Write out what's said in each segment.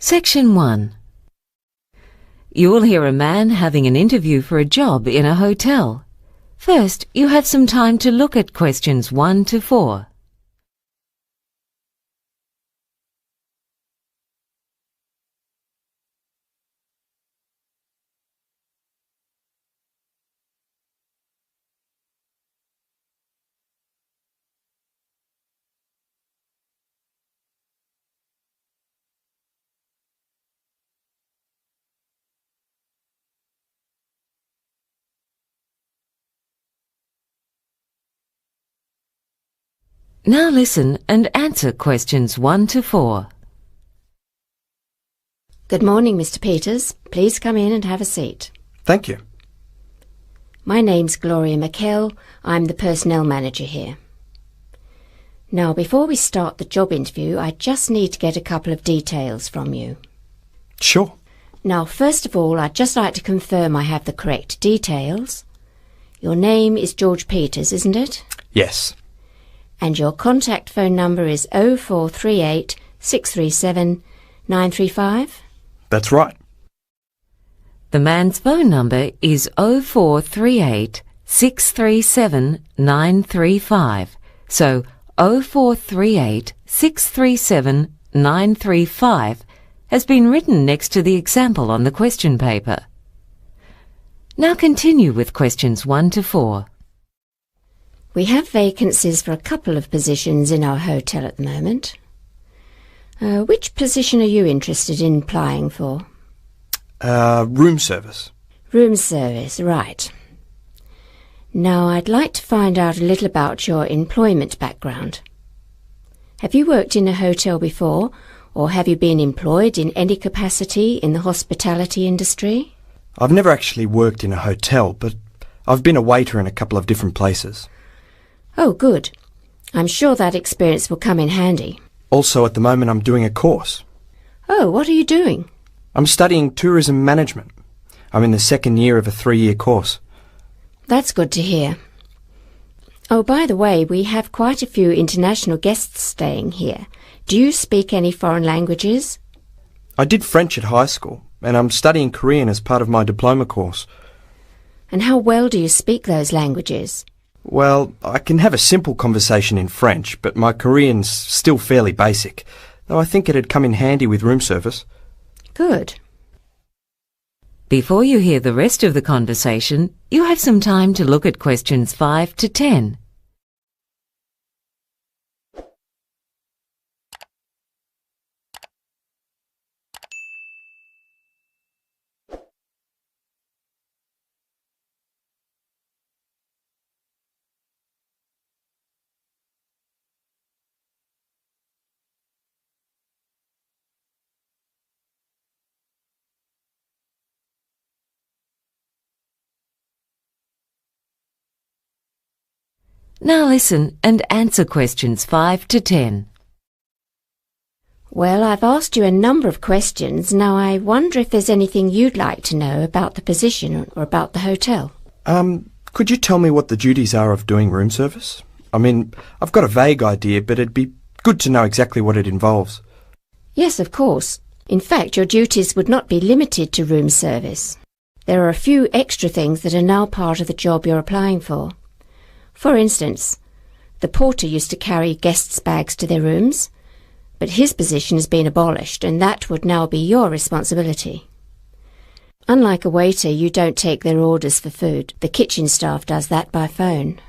Section 1. You will hear a man having an interview for a job in a hotel. First, you have some time to look at questions 1 to 4. Now listen and answer questions 1 to 4. Good morning, Mr. Peters. Please come in and have a seat. Thank you. My name's Gloria McKell. I'm the personnel manager here. Now, before we start the job interview, I just need to get a couple of details from you. Sure. Now, first of all, I'd just like to confirm I have the correct details. Your name is George Peters, isn't it? Yes. And your contact phone number is 0438 637 935? That's right. The man's phone number is 0438 637 935. So 0438 637 935 has been written next to the example on the question paper. Now continue with questions 1 to 4. We have vacancies for a couple of positions in our hotel at the moment. Which position are you interested in applying for? Room service. Room service, right. Now, I'd like to find out a little about your employment background. Have you worked in a hotel before, or have you been employed in any capacity in the hospitality industry? I've never actually worked in a hotel, but I've been a waiter in a couple of different places. Oh, good. I'm sure that experience will come in handy. Also, at the moment, I'm doing a course. Oh, what are you doing? I'm studying tourism management. I'm in the second year of a 3-year course. That's good to hear. Oh, by the way, we have quite a few international guests staying here. Do you speak any foreign languages? I did French at high school, and I'm studying Korean as part of my diploma course. And how well do you speak those languages? Well, I can have a simple conversation in French, but my Korean's still fairly basic, though I think it'd come in handy with room service. Good. Before you hear the rest of the conversation, you have some time to look at questions 5 to 10. Now listen and answer questions 5 to 10. Well, I've asked you a number of questions. Now I wonder if there's anything you'd like to know about the position or about the hotel. Could you tell me what the duties are of doing room service? I mean, I've got a vague idea, but it'd be good to know exactly what it involves. Yes, of course. In fact, your duties would not be limited to room service. There are a few extra things that are now part of the job you're applying for. For instance, the porter used to carry guests' bags to their rooms, but his position has been abolished, and that would now be your responsibility. Unlike a waiter, you don't take their orders for food. The kitchen staff does that by phone.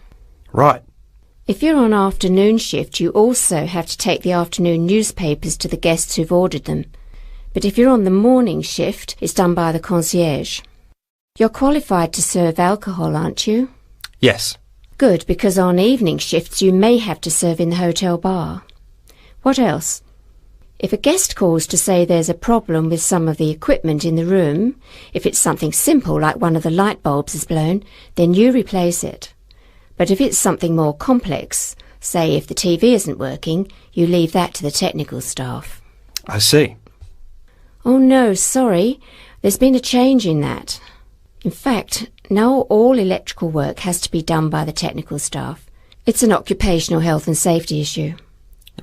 Right. If you're on afternoon shift, you also have to take the afternoon newspapers to the guests who've ordered them. But if you're on the morning shift, it's done by the concierge. You're qualified to serve alcohol, aren't you? Yes. Good, because on evening shifts you may have to serve in the hotel bar. What else? If a guest calls to say there's a problem with some of the equipment in the room, if it's something simple like one of the light bulbs is blown, then you replace it. But if it's something more complex, say if the TV isn't working, you leave that to the technical staff. I see. Oh no, sorry. There's been a change in that. In fact, now all electrical work has to be done by the technical staff. It's an occupational health and safety issue.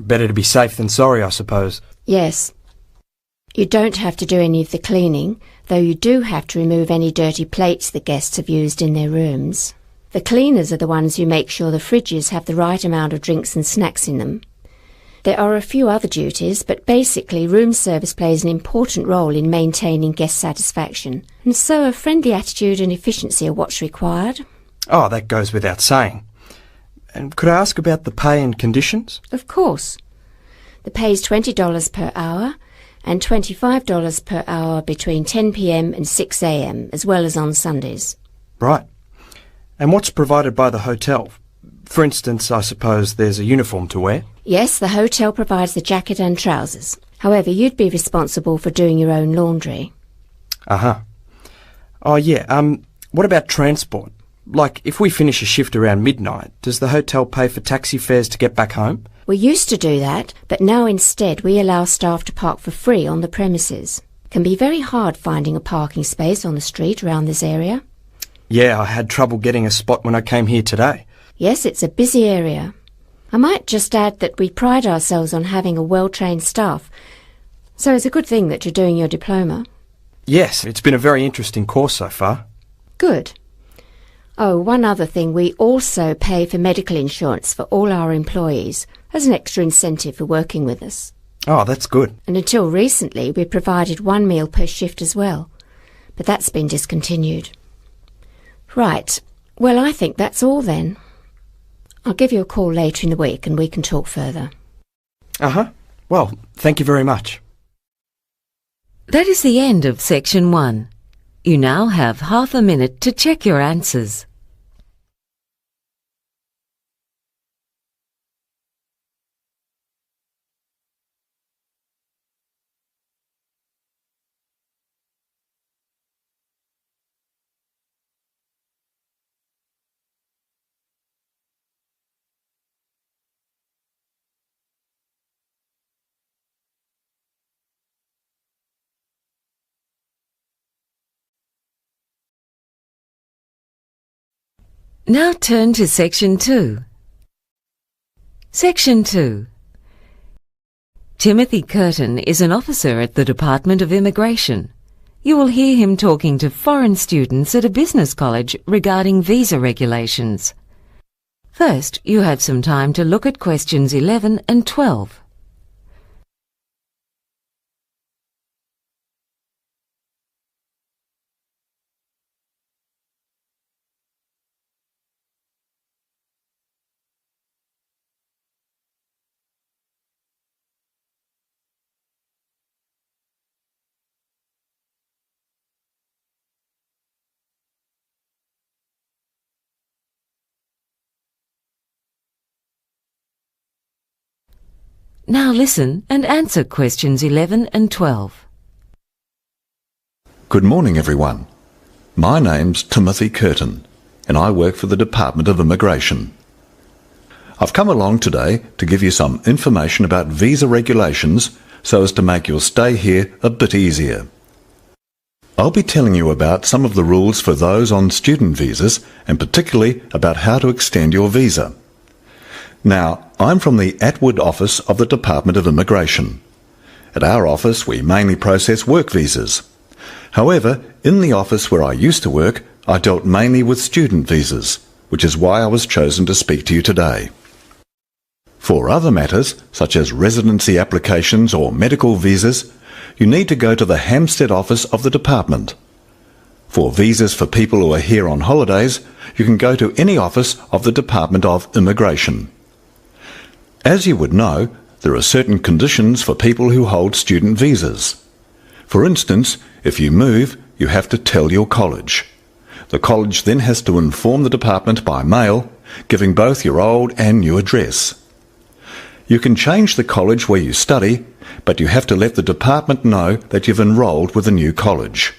Better to be safe than sorry, I suppose. Yes. You don't have to do any of the cleaning, though you do have to remove any dirty plates the guests have used in their rooms. The cleaners are the ones who make sure the fridges have the right amount of drinks and snacks in them. There are a few other duties, but basically room service plays an important role in maintaining guest satisfaction, and so a friendly attitude and efficiency are what's required. Oh, that goes without saying. And could I ask about the pay and conditions? Of course. The pay is $20 per hour, and $25 per hour between 10 p.m. and 6 a.m, as well as on Sundays. Right. And what's provided by the hotel? For instance, I suppose there's a uniform to wear? Yes, the hotel provides the jacket and trousers. However, you'd be responsible for doing your own laundry. Uh-huh. Oh, yeah, what about transport? Like, if we finish a shift around midnight, does the hotel pay for taxi fares to get back home? We used to do that, but now instead we allow staff to park for free on the premises. It can be very hard finding a parking space on the street around this area. Yeah, I had trouble getting a spot when I came here today. Yes, it's a busy area. I might just add that we pride ourselves on having a well-trained staff, so it's a good thing that you're doing your diploma. Yes, it's been a very interesting course so far. Good. Oh, one other thing, we also pay for medical insurance for all our employees as an extra incentive for working with us. Oh, that's good. And until recently, we provided 1 meal per shift as well, but that's been discontinued. Right. Well, I think that's all then. I'll give you a call later in the week and we can talk further. Uh-huh. Well, thank you very much. That is the end of Section 1. You now have half a minute to check your answers. Now turn to Section 2. Section 2. Timothy Curtin is an officer at the Department of Immigration. You will hear him talking to foreign students at a business college regarding visa regulations. First, you have some time to look at questions 11 and 12. Now listen and answer questions 11 and 12. Good morning, everyone. My name's Timothy Curtin, and I work for the Department of Immigration. I've come along today to give you some information about visa regulations so as to make your stay here a bit easier. I'll be telling you about some of the rules for those on student visas and particularly about how to extend your visa. Now, I'm from the Atwood office of the Department of Immigration. At our office, we mainly process work visas. However, in the office where I used to work, I dealt mainly with student visas, which is why I was chosen to speak to you today. For other matters, such as residency applications or medical visas, you need to go to the Hampstead office of the department. For visas for people who are here on holidays, you can go to any office of the Department of Immigration. As you would know, there are certain conditions for people who hold student visas. For instance, if you move, you have to tell your college. The college then has to inform the department by mail, giving both your old and new address. You can change the college where you study, but you have to let the department know that you've enrolled with a new college.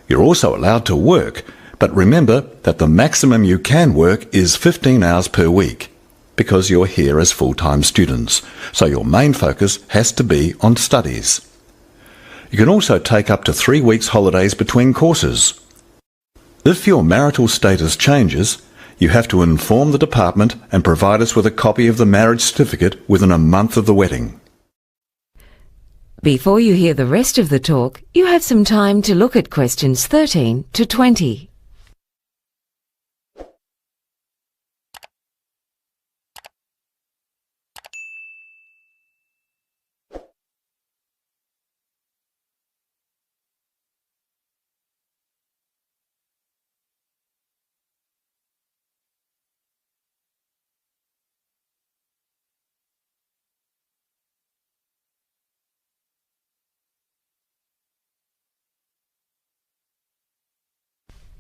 You're also allowed to work, but remember that the maximum you can work is 15 hours per week, because you're here as full-time students, so your main focus has to be on studies. You can also take up to 3 weeks holidays between courses. If your marital status changes, you have to inform the department and provide us with a copy of the marriage certificate within a month of the wedding. Before you hear the rest of the talk, you have some time to look at questions 13 to 20.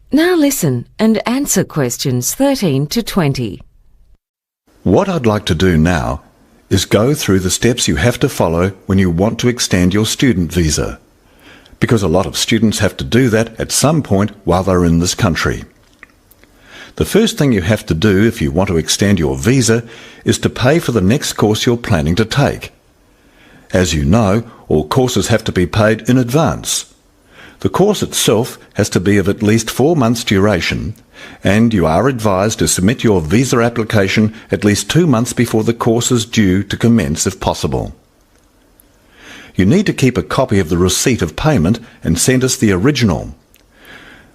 Now listen and answer questions 13 to 20. What I'd like to do now is go through the steps you have to follow when you want to extend your student visa, because a lot of students have to do that at some point while they're in this country. The first thing you have to do if you want to extend your visa is to pay for the next course you're planning to take. As you know, all courses have to be paid in advance. The course itself has to be of at least 4 months' duration, and you are advised to submit your visa application at least 2 months before the course is due to commence if possible. You need to keep a copy of the receipt of payment and send us the original.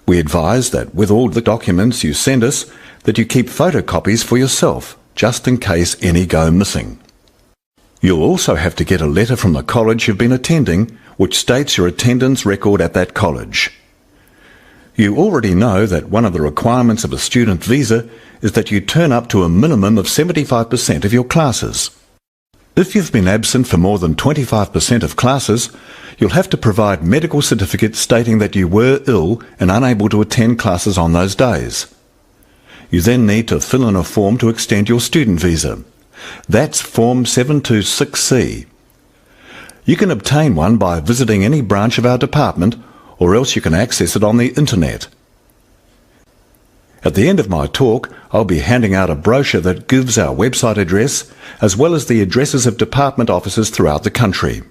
We advise that with all the documents you send us, that you keep photocopies for yourself, just in case any go missing. You'll also have to get a letter from the college you've been attending, which states your attendance record at that college. You already know that one of the requirements of a student visa is that you turn up to a minimum of 75% of your classes. If you've been absent for more than 25% of classes, you'll have to provide medical certificates stating that you were ill and unable to attend classes on those days. You then need to fill in a form to extend your student visa. That's Form 726C. You can obtain one by visiting any branch of our department, or else you can access it on the internet. At the end of my talk, I'll be handing out a brochure that gives our website address, as well as the addresses of department offices throughout the country.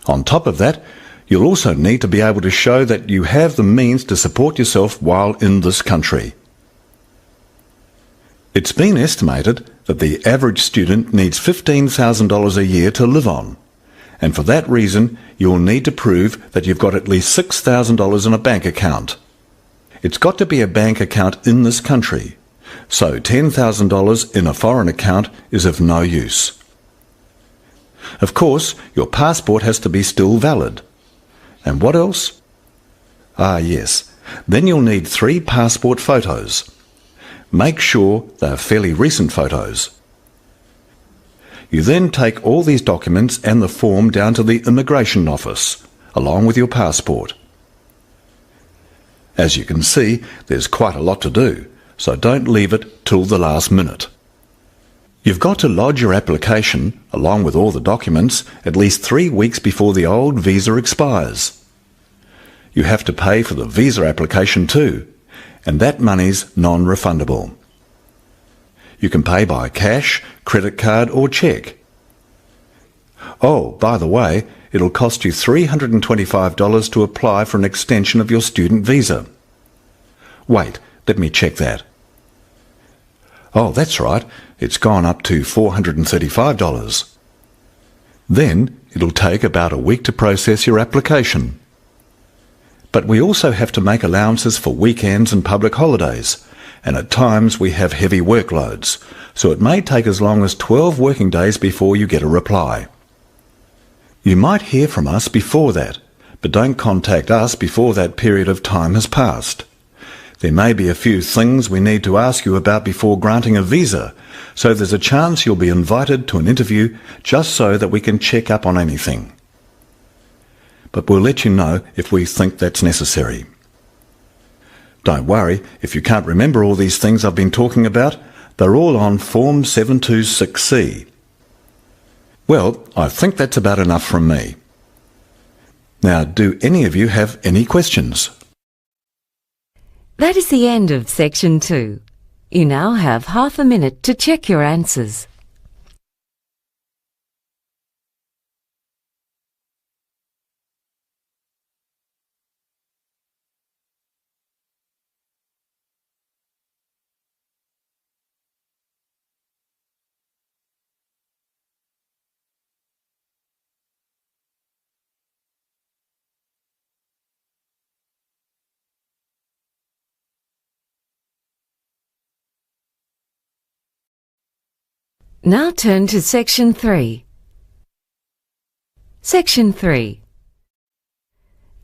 On top of that, you'll also need to be able to show that you have the means to support yourself while in this country. It's been estimated that the average student needs $15,000 a year to live on, and for that reason you'll need to prove that you've got at least $6,000 in a bank account. It's got to be a bank account in this country, so $10,000 in a foreign account is of no use. Of course, your passport has to be still valid. And what else? Ah yes, then you'll need 3 passport photos. Make sure they're fairly recent photos. You then take all these documents and the form down to the immigration office, along with your passport. As you can see, there's quite a lot to do, so don't leave it till the last minute. You've got to lodge your application, along with all the documents, at least 3 weeks before the old visa expires. You have to pay for the visa application too, and that money's non-refundable. You can pay by cash, credit card or cheque. Oh, by the way, it'll cost you $325 to apply for an extension of your student visa. Wait, let me check that. Oh, that's right, it's gone up to $435. Then it'll take about a week to process your application. But we also have to make allowances for weekends and public holidays, and at times we have heavy workloads, so it may take as long as 12 working days before you get a reply. You might hear from us before that, but don't contact us before that period of time has passed. There may be a few things we need to ask you about before granting a visa, so there's a chance you'll be invited to an interview just so that we can check up on anything. But we'll let you know if we think that's necessary. Don't worry, if you can't remember all these things I've been talking about, they're all on Form 726C. Well, I think that's about enough from me. Now, do any of you have any questions? That is the end of Section 2. You now have half a minute to check your answers. Now turn to Section 3. Section 3.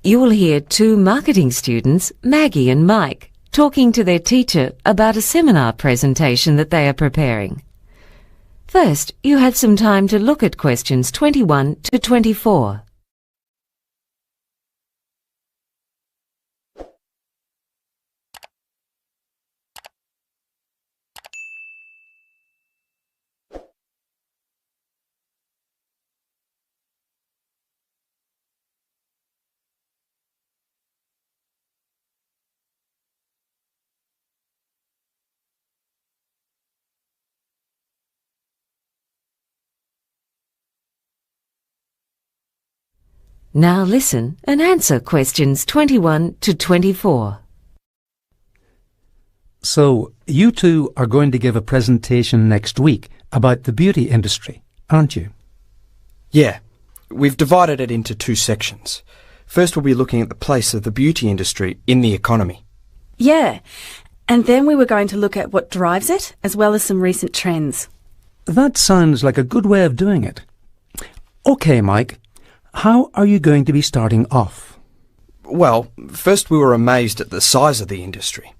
You will hear two marketing students, Maggie and Mike, talking to their teacher about a seminar presentation that they are preparing. First, you have some time to look at questions 21 to 24. Now listen and answer questions 21 to 24. So, you two are going to give a presentation next week about the beauty industry, aren't you? Yeah, we've divided it into two sections. First we'll be looking at the place of the beauty industry in the economy. Yeah, and then we were going to look at what drives it, as well as some recent trends. That sounds like a good way of doing it. OK, Mike, how are you going to be starting off? Well, first we were amazed at the size of the industry.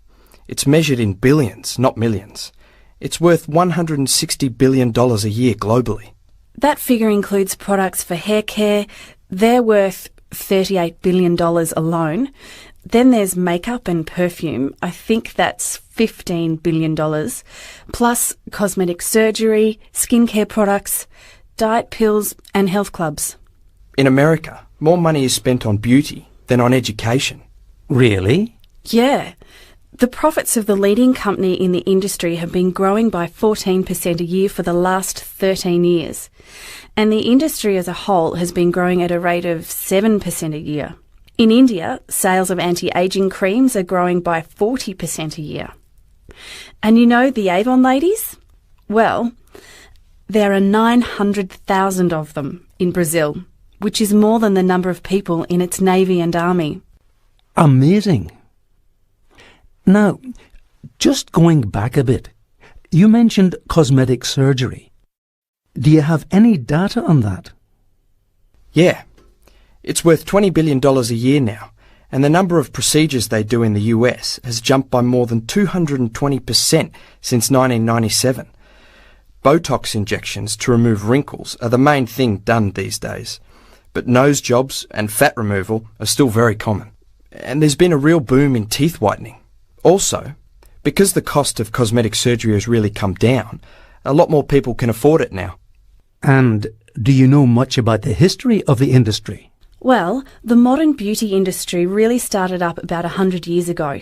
It's measured in billions, not millions. It's worth $160 billion a year globally. That figure includes products for hair care. They're worth $38 billion alone. Then there's makeup and perfume. I think that's $15 billion. Plus cosmetic surgery, skincare products, diet pills and health clubs. In America, more money is spent on beauty than on education. Really? Yeah. The profits of the leading company in the industry have been growing by 14% a year for the last 13 years. And the industry as a whole has been growing at a rate of 7% a year. In India, sales of anti-aging creams are growing by 40% a year. And you know the Avon ladies? Well, there are 900,000 of them in Brazil, which is more than the number of people in its navy and army. Amazing. Now, just going back a bit, you mentioned cosmetic surgery. Do you have any data on that? Yeah. It's worth $20 billion a year now, and the number of procedures they do in the US has jumped by more than 220% since 1997. Botox injections to remove wrinkles are the main thing done these days. But nose jobs and fat removal are still very common. And there's been a real boom in teeth whitening. Also, because the cost of cosmetic surgery has really come down, a lot more people can afford it now. And do you know much about the history of the industry? Well, the modern beauty industry really started up about 100 years ago.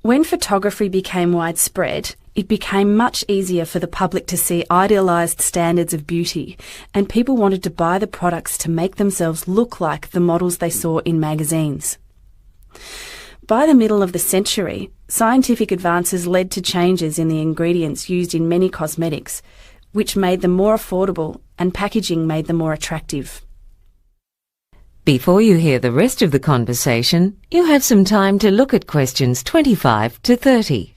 When photography became widespread, it became much easier for the public to see idealised standards of beauty, and people wanted to buy the products to make themselves look like the models they saw in magazines. By the middle of the century, scientific advances led to changes in the ingredients used in many cosmetics, which made them more affordable, and packaging made them more attractive. Before you hear the rest of the conversation, you have some time to look at questions 25 to 30.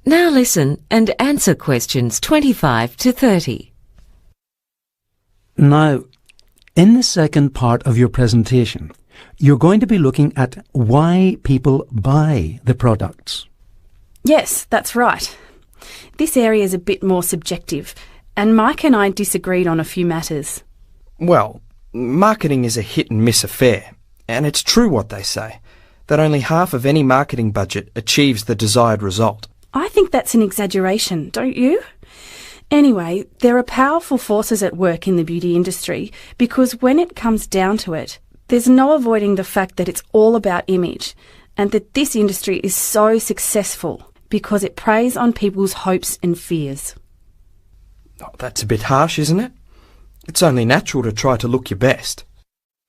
Now listen and answer questions 25 to 30. Now, in the second part of your presentation, you're going to be looking at why people buy the products. Yes, that's right. This area is a bit more subjective, and Mike and I disagreed on a few matters. Well, marketing is a hit and miss affair, and it's true what they say, that only half of any marketing budget achieves the desired result. I think that's an exaggeration, don't you? Anyway, there are powerful forces at work in the beauty industry because when it comes down to it, there's no avoiding the fact that it's all about image and that this industry is so successful because it preys on people's hopes and fears. Oh, that's a bit harsh, isn't it? It's only natural to try to look your best.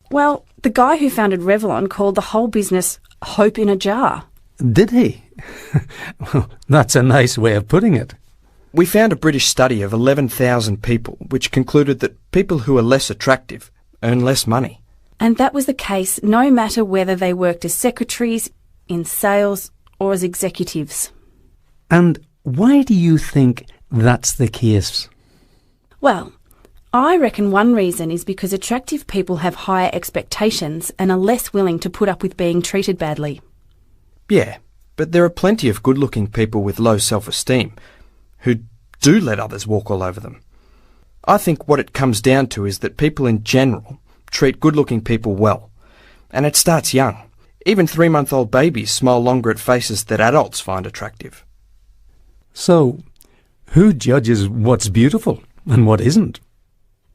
Well, the guy who founded Revlon called the whole business hope in a jar. Did he? Well, that's a nice way of putting it. We found a British study of 11,000 people which concluded that people who are less attractive earn less money. And that was the case no matter whether they worked as secretaries, in sales, or as executives. And why do you think that's the case? Well, I reckon one reason is because attractive people have higher expectations and are less willing to put up with being treated badly. Yeah, but there are plenty of good-looking people with low self-esteem who do let others walk all over them. I think what it comes down to is that people in general treat good-looking people well, and it starts young. Even 3-month-old babies smile longer at faces that adults find attractive. So, who judges what's beautiful and what isn't?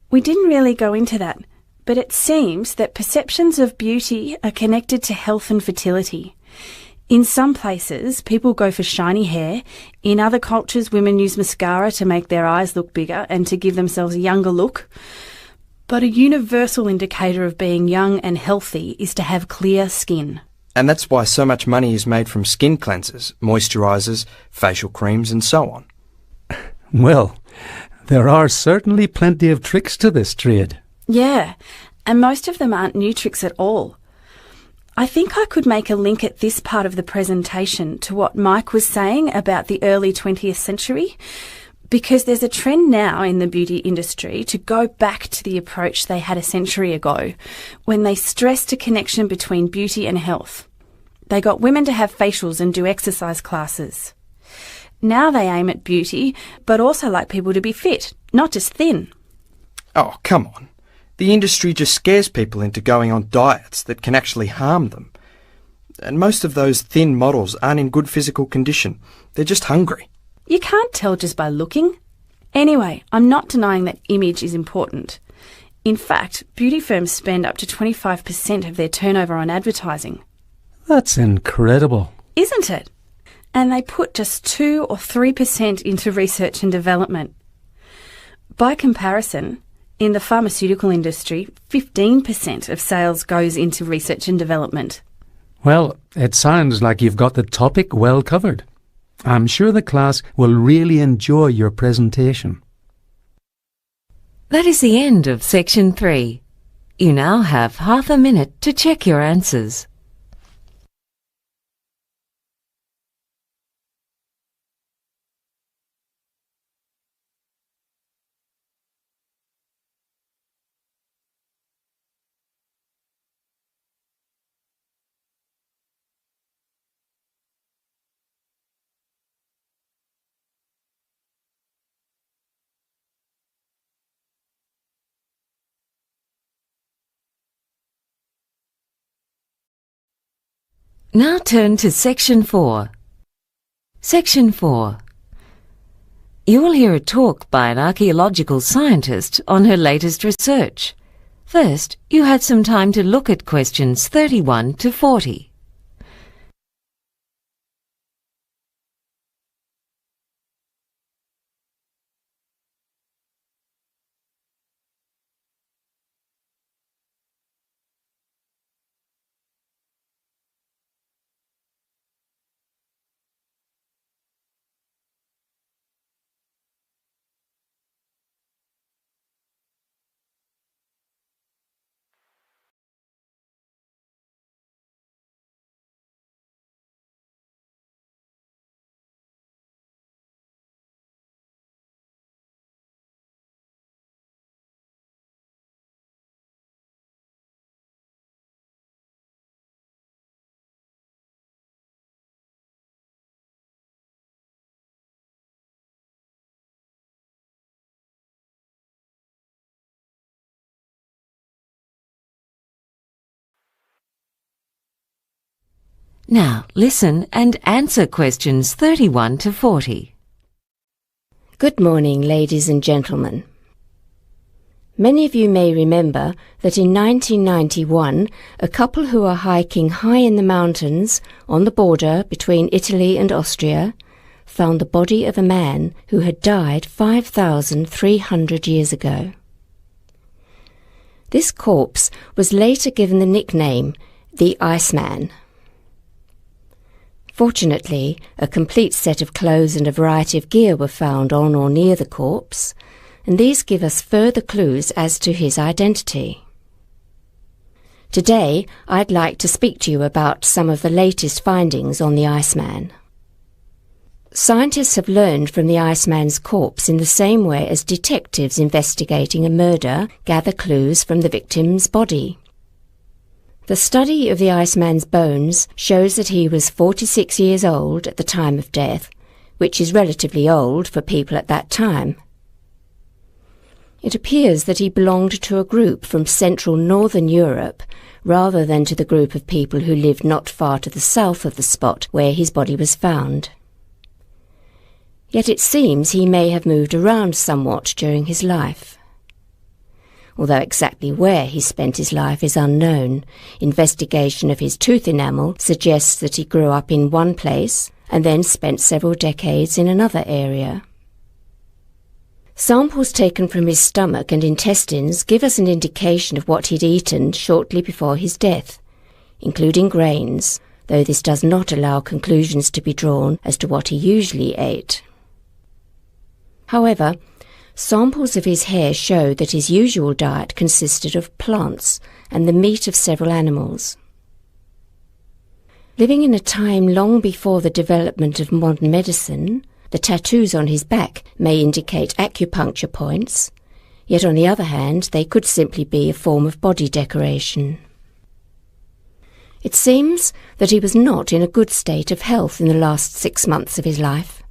We didn't really go into that, but it seems that perceptions of beauty are connected to health and fertility. In some places, people go for shiny hair. In other cultures, women use mascara to make their eyes look bigger and to give themselves a younger look. But a universal indicator of being young and healthy is to have clear skin. And that's why so much money is made from skin cleansers, moisturisers, facial creams and so on. Well, there are certainly plenty of tricks to this trade. Yeah, and most of them aren't new tricks at all. I think I could make a link at this part of the presentation to what Mike was saying about the early 20th century, because there's a trend now in the beauty industry to go back to the approach they had a century ago, when they stressed a connection between beauty and health. They got women to have facials and do exercise classes. Now they aim at beauty, but also like people to be fit, not just thin. Oh, come on. The industry just scares people into going on diets that can actually harm them. And most of those thin models aren't in good physical condition. They're just hungry. You can't tell just by looking. Anyway, I'm not denying that image is important. In fact, beauty firms spend up to 25% of their turnover on advertising. That's incredible. Isn't it? And they put just 2 or 3% into research and development. By comparison, in the pharmaceutical industry, 15% of sales goes into research and development. Well, it sounds like you've got the topic well covered. I'm sure the class will really enjoy your presentation. That is the end of Section 3. You now have half a minute to check your answers. Now turn to Section 4. Section 4. You will hear a talk by an archaeological scientist on her latest research. First, you had some time to look at questions 31 to 40. Now listen and answer questions 31 to 40. Good morning, ladies and gentlemen. Many of you may remember that in 1991, a couple who were hiking high in the mountains on the border between Italy and Austria found the body of a man who had died 5,300 years ago. This corpse was later given the nickname the Iceman. Fortunately, a complete set of clothes and a variety of gear were found on or near the corpse, and these give us further clues as to his identity. Today, I'd like to speak to you about some of the latest findings on the Iceman. Scientists have learned from the Iceman's corpse in the same way as detectives investigating a murder gather clues from the victim's body. The study of the Iceman's bones shows that he was 46 years old at the time of death, which is relatively old for people at that time. It appears that he belonged to a group from central northern Europe rather than to the group of people who lived not far to the south of the spot where his body was found. Yet it seems he may have moved around somewhat during his life. Although exactly where he spent his life is unknown, investigation of his tooth enamel suggests that he grew up in one place and then spent several decades in another area. Samples taken from his stomach and intestines give us an indication of what he'd eaten shortly before his death, including grains, though this does not allow conclusions to be drawn as to what he usually ate. However, samples of his hair show that his usual diet consisted of plants and the meat of several animals. Living in a time long before the development of modern medicine, the tattoos on his back may indicate acupuncture points, yet on the other hand they could simply be a form of body decoration. It seems that he was not in a good state of health in the last 6 months of his life.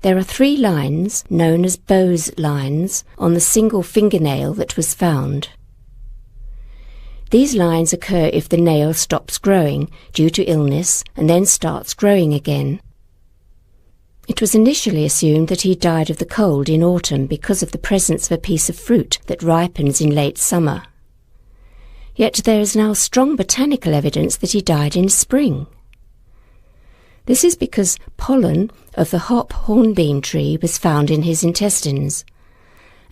There are 3 lines, known as Bowes lines, on the single fingernail that was found. These lines occur if the nail stops growing due to illness and then starts growing again. It was initially assumed that he died of the cold in autumn because of the presence of a piece of fruit that ripens in late summer. Yet there is now strong botanical evidence that he died in spring. This is because pollen of the hop hornbeam tree was found in his intestines,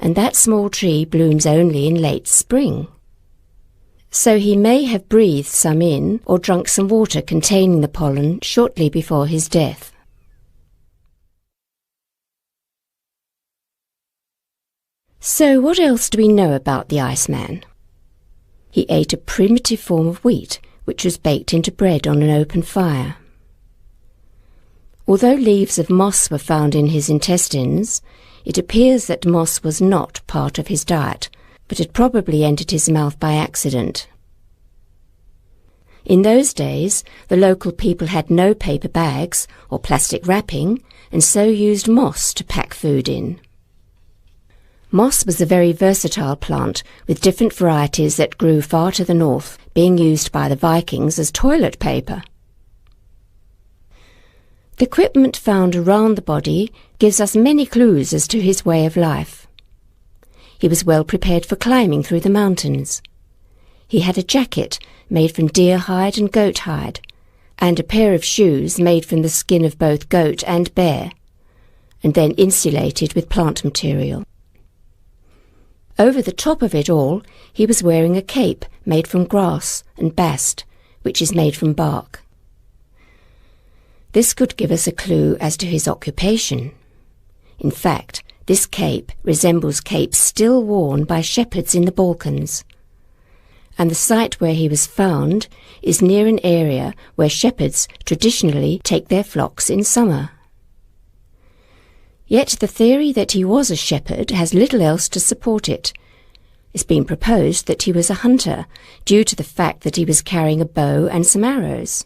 and that small tree blooms only in late spring. So he may have breathed some in or drunk some water containing the pollen shortly before his death. So what else do we know about the Iceman? He ate a primitive form of wheat, which was baked into bread on an open fire. Although leaves of moss were found in his intestines, it appears that moss was not part of his diet, but had probably entered his mouth by accident. In those days, the local people had no paper bags or plastic wrapping, and so used moss to pack food in. Moss was a very versatile plant, with different varieties that grew far to the north, being used by the Vikings as toilet paper. The equipment found around the body gives us many clues as to his way of life. He was well prepared for climbing through the mountains. He had a jacket made from deer hide and goat hide, and a pair of shoes made from the skin of both goat and bear, and then insulated with plant material. Over the top of it all, he was wearing a cape made from grass and bast, which is made from bark. This could give us a clue as to his occupation. In fact, this cape resembles capes still worn by shepherds in the Balkans, and the site where he was found is near an area where shepherds traditionally take their flocks in summer. Yet the theory that he was a shepherd has little else to support it. It's been proposed that he was a hunter, due to the fact that he was carrying a bow and some arrows.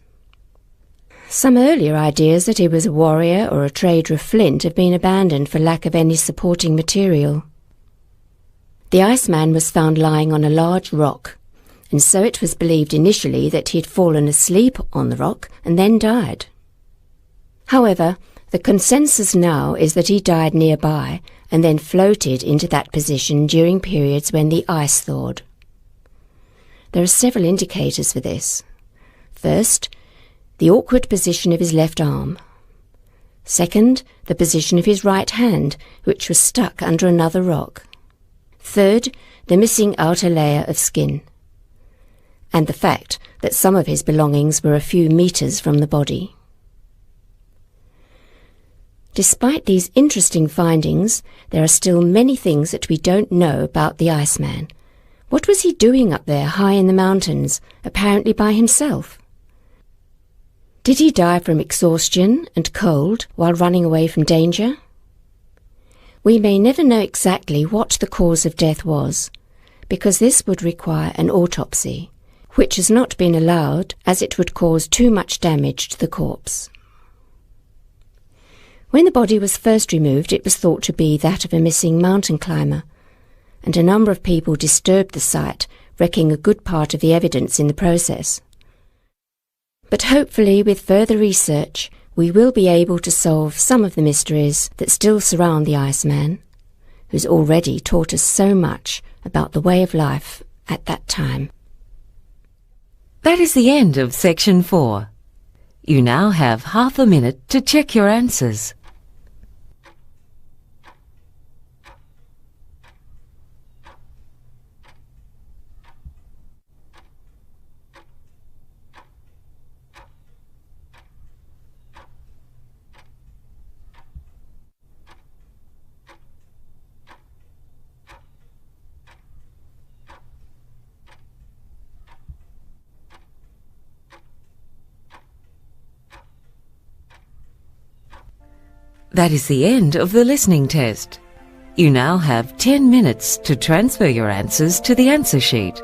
Some earlier ideas that he was a warrior or a trader of flint have been abandoned for lack of any supporting material. The Iceman was found lying on a large rock, and so it was believed initially that he had fallen asleep on the rock and then died. However, the consensus now is that he died nearby and then floated into that position during periods when the ice thawed. There are several indicators for this. First, the awkward position of his left arm. Second, the position of his right hand, which was stuck under another rock. Third, the missing outer layer of skin. And the fact that some of his belongings were a few metres from the body. Despite these interesting findings, there are still many things that we don't know about the Iceman. What was he doing up there high in the mountains, apparently by himself? Did he die from exhaustion and cold while running away from danger? We may never know exactly what the cause of death was, because this would require an autopsy, which has not been allowed as it would cause too much damage to the corpse. When the body was first removed, it was thought to be that of a missing mountain climber, and a number of people disturbed the site, wrecking a good part of the evidence in the process. But hopefully, with further research, we will be able to solve some of the mysteries that still surround the Iceman, who's already taught us so much about the way of life at that time. That is the end of Section 4. You now have half a minute to check your answers. That is the end of the listening test. You now have 10 minutes to transfer your answers to the answer sheet.